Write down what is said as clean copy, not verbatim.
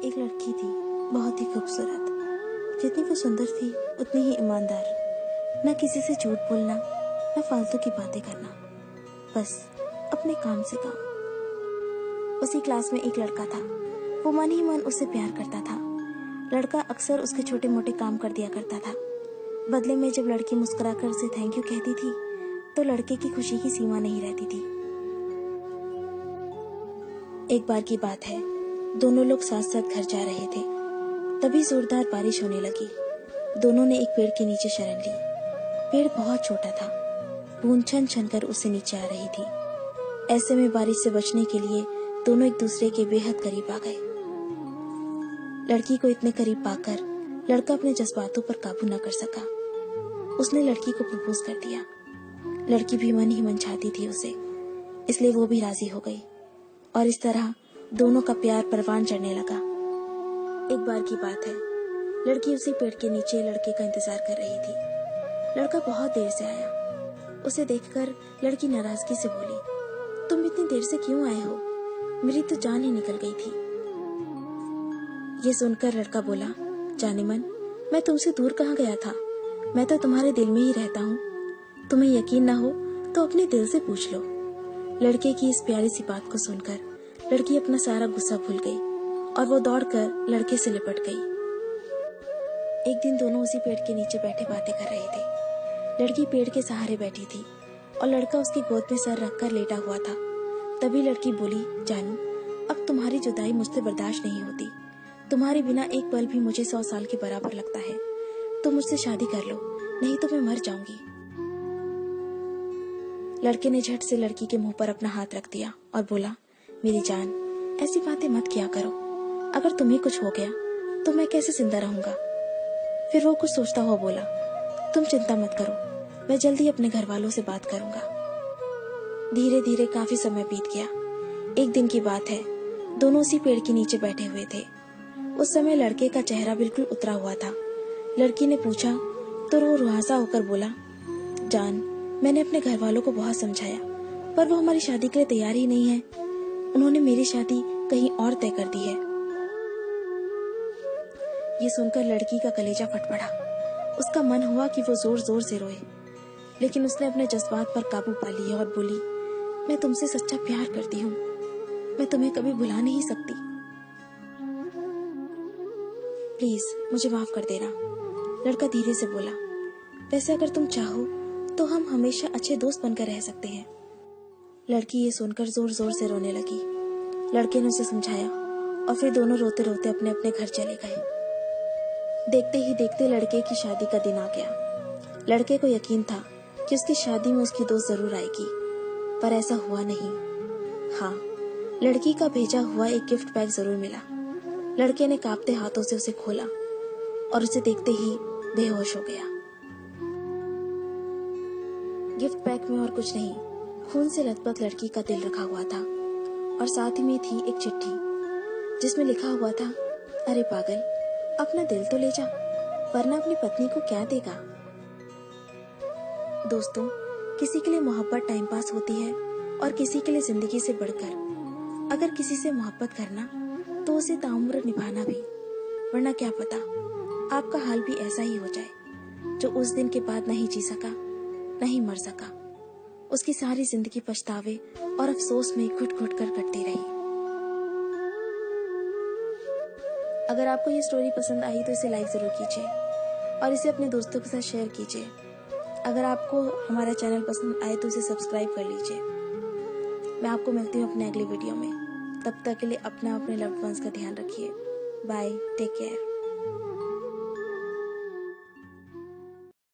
एक लड़की थी, बहुत ही खूबसूरत। जितनी वो सुंदर थी उतनी ही ईमानदार। ना किसी से झूठ बोलना, ना फालतू की बातें करना, बस अपने काम से काम। उसी क्लास में एक लड़का था। वो मन ही मन उससे प्यार करता था। लड़का अक्सर उसके छोटे मोटे काम कर दिया करता था। बदले में जब लड़की मुस्कुराकर उसे थैंक यू कहती थी तो लड़के की खुशी की सीमा नहीं रहती थी। एक बार की बात है, दोनों लोग साथ साथ घर जा रहे थे। तभी जोरदार बारिश होने लगी। दोनों ने एक पेड़ के नीचे शरण ली। पेड़ बहुत छोटा था। बूंद छन छन कर उससे नीचे आ रही थी। ऐसे में बारिश से बचने के लिए दोनों एक दूसरे के बेहद करीब आ गए। लड़की को इतने करीब पाकर लड़का अपने जज्बातों पर काबू न कर सका। उसने लड़की को प्रपोज कर दिया। लड़की भी मन ही मन चाहती थी उसे, इसलिए वो भी राजी हो गई और इस तरह दोनों का प्यार परवान चढ़ने लगा। एक बार की बात है, लड़की उसी पेड़ के नीचे लड़के का इंतजार कर रही थी। लड़का बहुत देर से आया। उसे देखकर लड़की नाराजगी से बोली, तुम इतनी देर से क्यों आए हो? मेरी तो जान ही निकल गई थी। ये सुनकर लड़का बोला, जाने मन, मैं तुमसे दूर कहाँ गया था? मैं तो तुम्हारे दिल में ही रहता हूँ। तुम्हें यकीन ना हो तो अपने दिल से पूछ लो। लड़के की इस प्यारी सी बात को सुनकर लड़की अपना सारा गुस्सा भूल गई और वो दौड़कर लड़के से लिपट गई। एक दिन दोनों उसी पेड़ के नीचे बैठे बातें कर रहे थे। लड़की पेड़ के सहारे बैठी थी और लड़का उसकी गोद में सर रखकर लेटा हुआ था। तभी लड़की बोली, जानू, अब तुम्हारी जुदाई मुझसे बर्दाश्त नहीं होती। तुम्हारे बिना एक पल भी मुझे 100 साल के बराबर लगता है। तुम मुझसे शादी कर लो, नहीं तो मैं मर जाऊंगी। लड़के ने झट से लड़की के मुंह पर अपना हाथ रख दिया और बोला, मेरी जान, ऐसी बातें मत किया करो। अगर तुम्हें कुछ हो गया तो मैं कैसे जिंदा रहूंगा? फिर वो कुछ सोचता हुआ बोला, तुम चिंता मत करो, मैं जल्दी अपने घर वालों से बात करूंगा। धीरे धीरे काफी समय बीत गया। एक दिन की बात है, दोनों उसी पेड़ के नीचे बैठे हुए थे। उस समय लड़के का चेहरा बिल्कुल उतरा हुआ था। लड़की ने पूछा तो वो रुआसा होकर बोला, जान, मैंने अपने घर वालों को बहुत समझाया, पर वो हमारी शादी के लिए तैयार ही नहीं है। उन्होंने मेरी शादी कहीं और तय कर दी है। ये सुनकर लड़की का कलेजा फट पड़ा। उसका मन हुआ कि वो जोर जोर से रोए, लेकिन उसने अपने जज्बात पर काबू पा लिया और बोली, मैं तुमसे सच्चा प्यार करती हूँ। मैं तुम्हें कभी भुला नहीं सकती। प्लीज मुझे माफ कर देना। लड़का धीरे से बोला, वैसे अगर तुम चाहो तो हम हमेशा अच्छे दोस्त बनकर रह सकते हैं। लड़की ये सुनकर जोर जोर से रोने लगी। लड़के ने उसे समझाया और फिर दोनों रोते रोते अपने अपने घर चले गए। देखते ही देखते लड़के की शादी का दिन आ गया। लड़के को यकीन था कि उसकी शादी में उसकी दोस्त जरूर आएगी, पर ऐसा हुआ नहीं। हाँ, लड़की का भेजा हुआ एक गिफ्ट बैग जरूर मिला। लड़के ने कांपते हाथों से उसे खोला और उसे देखते ही बेहोश हो गया। गिफ्ट पैक में और कुछ नहीं, खून से लथपथ लड़की का दिल रखा हुआ था और साथ ही में थी एक चिट्ठी जिसमें लिखा हुआ था, अरे पागल, अपना दिल तो ले जा, वरना अपनी पत्नी को क्या देगा। दोस्तों, किसी के लिए मोहब्बत टाइम पास होती है और किसी के लिए जिंदगी से बढ़कर। अगर किसी से मोहब्बत करना तो उसे ताउम्र निभाना भी, वरना क्या पता आपका हाल भी ऐसा ही हो जाए। जो उस दिन के बाद नहीं जी सका, नहीं मर सका, उसकी सारी जिंदगी पछतावे और अफसोस में घुट घुट कर कटती रही। अगर आपको ये स्टोरी पसंद आई तो इसे लाइक जरूर कीजिए और इसे अपने दोस्तों के साथ शेयर कीजिए। अगर आपको हमारा चैनल पसंद आए तो इसे सब्सक्राइब कर लीजिए। मैं आपको मिलती हूँ अपने अगली वीडियो में। तब तक के लिए अपना अपने लव्ड वंस का ध्यान रखिए। Bye, take care.